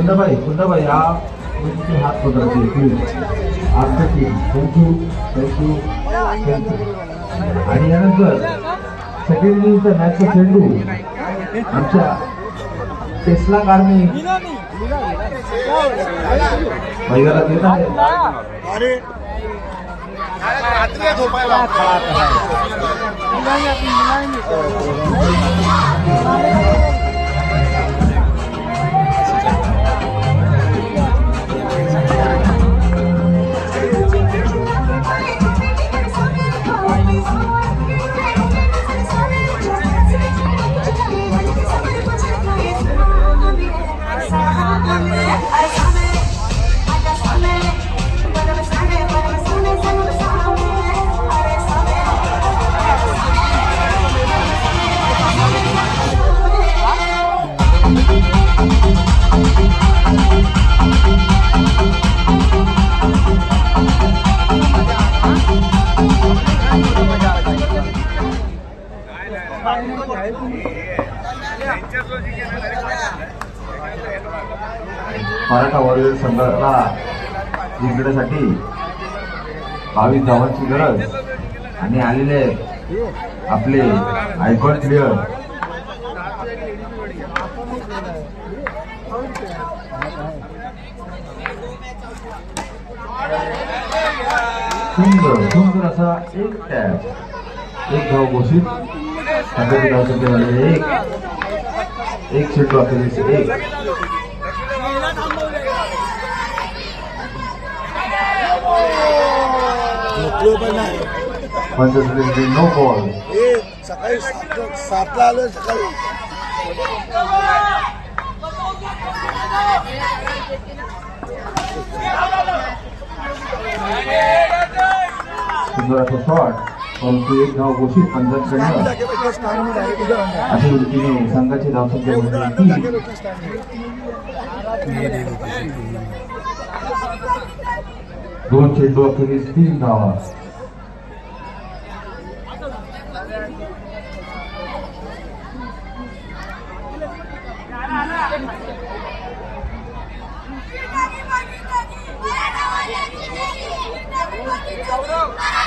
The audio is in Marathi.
कुंदाबाई हा तुमचे हात पकडायचे प्लीज. आमचं टीम थँक्यू. आणि यानंतर सेकंड इनिंगचा मॅचचा चेंडू आमच्या टेस्ला कारने मैदानात येत आहे. मराठा वॉरियर संघाला जिंकण्यासाठी 22 धावांची गरज आणि आलेले आपले आयकॉन प्लेयर सुंदर असा एक टॅप, एक धाव घोषित. धावसंख्या झालेली एक चेंडू अखेरीस एक. Panchayat no ball. सकाळी 7ला आलो. सकाळी सुंदर असा शॉट, परंतु एक धाव घोषित पंचायतकडनं. अशा रीतीने संघाची धावसंख्या दोन चेंडू अखेरीस 3 धावा. Go!